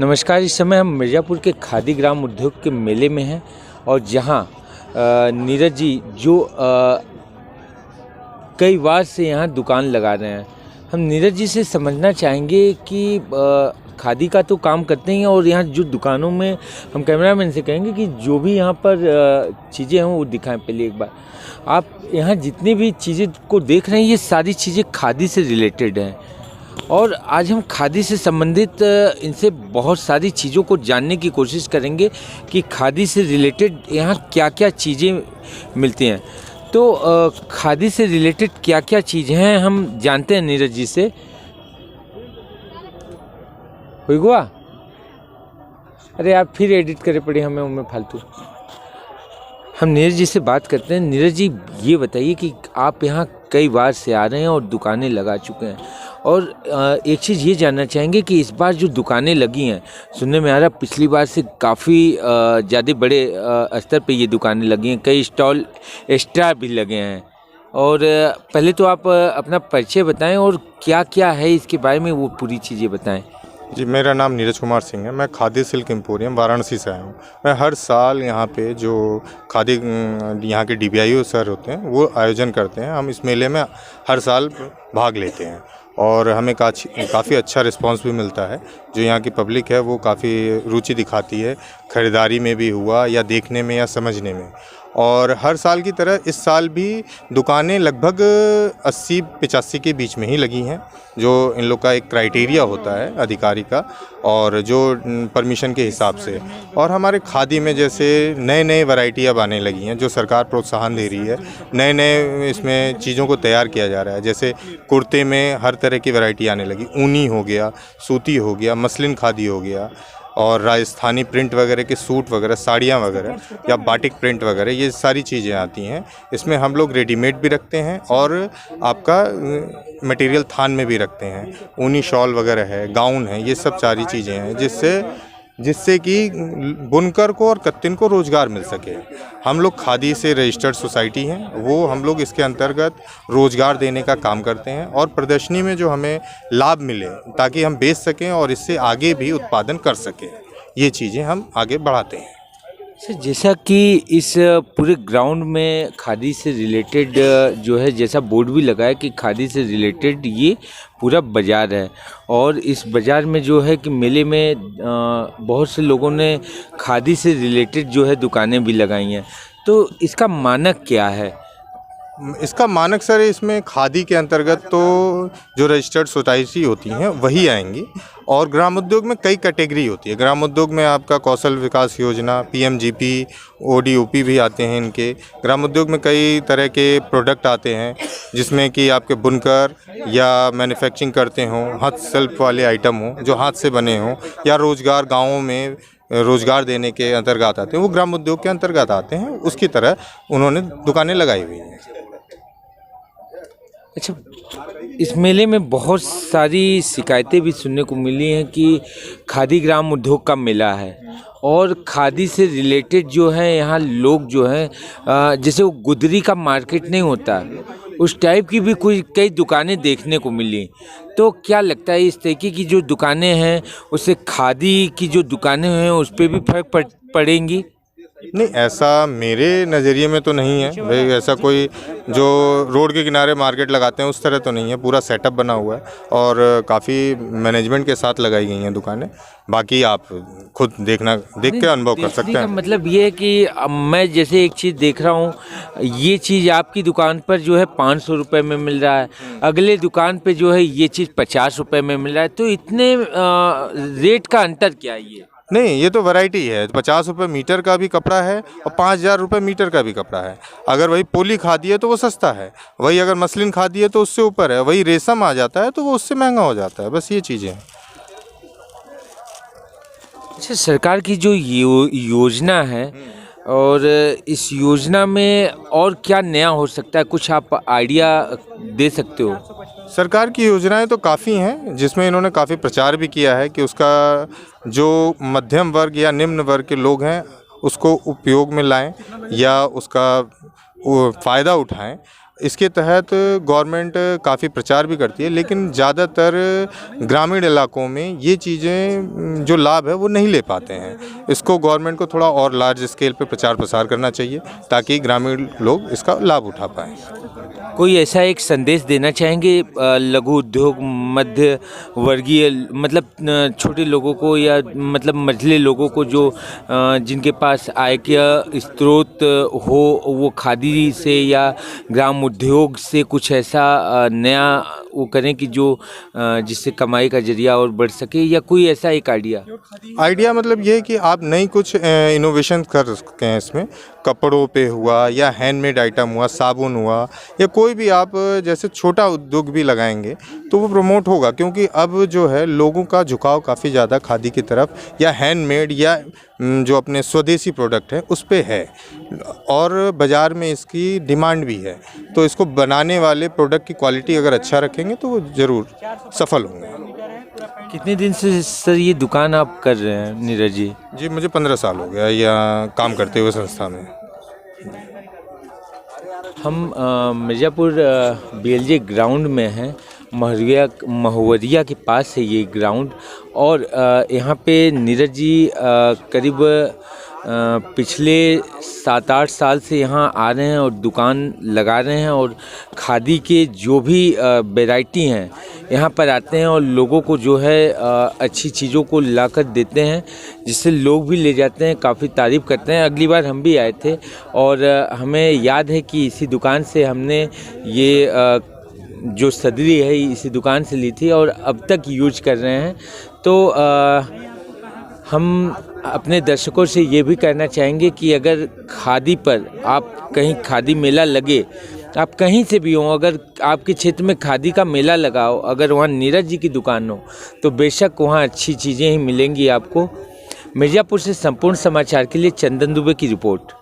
नमस्कार। इस समय हम मिर्ज़ापुर के खादी ग्राम उद्योग के मेले में हैं और जहां नीरज जी जो कई बार से यहां दुकान लगा रहे हैं। हम नीरज जी से समझना चाहेंगे कि खादी का तो काम करते हैं और यहाँ जो दुकानों में हम कैमरामैन से कहेंगे कि जो भी यहाँ पर चीज़ें हैं वो दिखाएं। पहले एक बार आप यहाँ जितनी भी चीज़ें को देख रहे हैं ये सारी चीज़ें खादी से रिलेटेड हैं और आज हम खादी से संबंधित इनसे बहुत सारी चीज़ों को जानने की कोशिश करेंगे कि खादी से रिलेटेड यहाँ क्या क्या चीज़ें मिलती हैं। तो खादी से रिलेटेड क्या क्या चीज़ें हैं हम जानते हैं नीरज जी से। हुई गुआ अरे आप फिर एडिट करे पड़े हमें उनमें फालतू। हम नीरज जी से बात करते हैं। नीरज जी ये बताइए कि आप यहाँ कई बार से आ रहे हैं और दुकानें लगा चुके हैं और एक चीज़ ये जानना चाहेंगे कि इस बार जो दुकानें लगी हैं, सुनने में आ रहा पिछली बार से काफ़ी ज़्यादा बड़े स्तर पे ये दुकानें लगी हैं, कई स्टॉल एक्स्ट्रा भी लगे हैं। और पहले तो आप अपना परिचय बताएं और क्या क्या है इसके बारे में वो पूरी चीज़ें बताएं। जी, मेरा नाम नीरज कुमार सिंह है। मैं खादी सिल्क एम्पोरियम वाराणसी से आया हूँ। मैं हर साल यहाँ पे जो खादी यहाँ के DBIO सर होते हैं वो आयोजन करते हैं। हम इस मेले में हर साल भाग लेते हैं और हमें काफ़ी अच्छा रिस्पांस भी मिलता है। जो यहाँ की पब्लिक है वो काफ़ी रुचि दिखाती है, ख़रीदारी में भी हुआ या देखने में या समझने में। और हर साल की तरह इस साल भी दुकानें लगभग 80-85 के बीच में ही लगी हैं। जो इन लोग का एक क्राइटेरिया होता है अधिकारी का और जो परमिशन के हिसाब से। और हमारे खादी में जैसे नए वैरायटी अब आने लगी हैं जो सरकार प्रोत्साहन दे रही है। नए इसमें चीज़ों को तैयार किया जा रहा है। जैसे कुर्ते में हर तरह की वैरायटी आने लगी, ऊनी हो गया, सूती हो गया, मसलिन खादी हो गया और राजस्थानी प्रिंट वगैरह के सूट वगैरह, साड़ियाँ वगैरह या बाटिक प्रिंट वगैरह, ये सारी चीज़ें आती हैं। इसमें हम लोग रेडीमेड भी रखते हैं और आपका मटेरियल थान में भी रखते हैं। ऊनी शॉल वगैरह है, गाउन है, ये सब सारी चीज़ें हैं जिससे कि बुनकर को और कत्तिन को रोज़गार मिल सके। हम लोग खादी से रजिस्टर्ड सोसाइटी हैं, वो हम लोग इसके अंतर्गत रोज़गार देने का काम करते हैं और प्रदर्शनी में जो हमें लाभ मिले ताकि हम बेच सकें और इससे आगे भी उत्पादन कर सकें, ये चीज़ें हम आगे बढ़ाते हैं। सर, जैसा कि इस पूरे ग्राउंड में खादी से रिलेटेड जो है, जैसा बोर्ड भी लगा है कि खादी से रिलेटेड ये पूरा बाज़ार है और इस बाज़ार में जो है कि मेले में बहुत से लोगों ने खादी से रिलेटेड जो है दुकानें भी लगाई हैं। तो इसका मानक क्या है? इसका मानक सर, इसमें खादी के अंतर्गत तो जो रजिस्टर्ड सोसाइटी होती हैं वही आएंगी और ग्राम उद्योग में कई कैटेगरी होती है। ग्राम उद्योग में आपका कौशल विकास योजना, PMGP, ODOP भी आते हैं इनके। ग्राम उद्योग में कई तरह के प्रोडक्ट आते हैं जिसमें कि आपके बुनकर या मैन्युफैक्चरिंग करते हों, हाथ सेल्फ वाले आइटम हों जो हाथ से बने हों, या रोज़गार गाँवों में रोज़गार देने के अंतर्गत आते हैं, वो ग्राम उद्योग के अंतर्गत आते हैं। उसकी तरह उन्होंने दुकानें लगाई हुई हैं। अच्छा, इस मेले में बहुत सारी शिकायतें भी सुनने को मिली हैं कि खादी ग्राम उद्योग का मेला है और खादी से रिलेटेड जो है यहाँ लोग जो हैं जैसे वो गुदरी का मार्केट नहीं होता उस टाइप की भी कई दुकानें देखने को मिली। तो क्या लगता है इस तरीके की जो दुकानें हैं उससे खादी की जो दुकानें हैं उस पर भी फर्क पड़ेंगी? नहीं, ऐसा मेरे नज़रिए में तो नहीं है भाई। ऐसा कोई जो रोड के किनारे मार्केट लगाते हैं उस तरह तो नहीं है। पूरा सेटअप बना हुआ है और काफ़ी मैनेजमेंट के साथ लगाई गई हैं दुकानें। बाकी आप खुद देख के अनुभव कर सकते हैं। मतलब ये है कि मैं जैसे एक चीज़ देख रहा हूँ, ये चीज़ आपकी दुकान पर जो है 500 रुपये में मिल रहा है, अगले दुकान पे जो है ये चीज़ 50 रुपये में मिल रहा है। तो इतने रेट का अंतर क्या है ये? नहीं, ये तो वैरायटी है। 50 रुपये मीटर का भी कपड़ा है और 5000 रुपये मीटर का भी कपड़ा है। अगर वही पोली खादी है तो वो सस्ता है, वही अगर मसलिन खादी है तो उससे ऊपर है, वही रेशम आ जाता है तो वो उससे महंगा हो जाता है। बस ये चीज़ें हैं। अच्छा, सरकार की जो योजना है और इस योजना में और क्या नया हो सकता है, कुछ आप आइडिया दे सकते हो? सरकार की योजनाएं तो काफ़ी हैं जिसमें इन्होंने काफ़ी प्रचार भी किया है कि उसका जो मध्यम वर्ग या निम्न वर्ग के लोग हैं उसको उपयोग में लाएं या उसका फ़ायदा उठाएं। इसके तहत गवर्नमेंट काफ़ी प्रचार भी करती है, लेकिन ज़्यादातर ग्रामीण इलाकों में ये चीज़ें जो लाभ है वो नहीं ले पाते हैं। इसको गवर्नमेंट को थोड़ा और लार्ज स्केल पे प्रचार प्रसार करना चाहिए ताकि ग्रामीण लोग इसका लाभ उठा पाएँ। कोई ऐसा एक संदेश देना चाहेंगे लघु उद्योग मध्य वर्गीय मतलब छोटे लोगों को या मतलब मझले लोगों को जो जिनके पास आय का स्रोत हो, वो खादी से या ग्राम उद्योग से कुछ ऐसा नया वो करें कि जो जिससे कमाई का जरिया और बढ़ सके, या कोई ऐसा एक आइडिया मतलब ये है कि आप नई कुछ इनोवेशन कर सकते हैं इसमें, कपड़ों पे हुआ या हैंडमेड आइटम हुआ, साबुन हुआ, या कोई भी आप जैसे छोटा उद्योग भी लगाएंगे तो वो प्रमोट होगा, क्योंकि अब जो है लोगों का झुकाव काफ़ी ज़्यादा खादी की तरफ या हैंडमेड या जो अपने स्वदेशी प्रोडक्ट है उस पे है, और बाज़ार में इसकी डिमांड भी है। तो इसको बनाने वाले प्रोडक्ट की क्वालिटी अगर अच्छा रखेंगे तो वो ज़रूर सफल होंगे। कितने दिन से सर ये दुकान आप कर रहे हैं नीरज जी? जी मुझे 15 साल हो गया या काम करते हुए संस्था में। हम मिर्ज़ापुर BLJ ग्राउंड में हैं, महुवरिया के पास है ये ग्राउंड, और यहाँ पे नीरज जी करीब पिछले 7-8 साल से यहाँ आ रहे हैं और दुकान लगा रहे हैं, और खादी के जो भी वैरायटी हैं यहाँ पर आते हैं और लोगों को जो है अच्छी चीज़ों को लाकर देते हैं, जिससे लोग भी ले जाते हैं, काफ़ी तारीफ़ करते हैं। अगली बार हम भी आए थे और हमें याद है कि इसी दुकान से हमने ये जो सदरी है इसी दुकान से ली थी और अब तक यूज कर रहे हैं। तो हम अपने दर्शकों से ये भी कहना चाहेंगे कि अगर खादी पर आप कहीं खादी मेला लगे, आप कहीं से भी हो, अगर आपके क्षेत्र में खादी का मेला लगाओ, अगर वहाँ नीरज जी की दुकान हो तो बेशक वहाँ अच्छी चीज़ें ही मिलेंगी आपको। मिर्ज़ापुर से संपूर्ण समाचार के लिए चंदन दुबे की रिपोर्ट।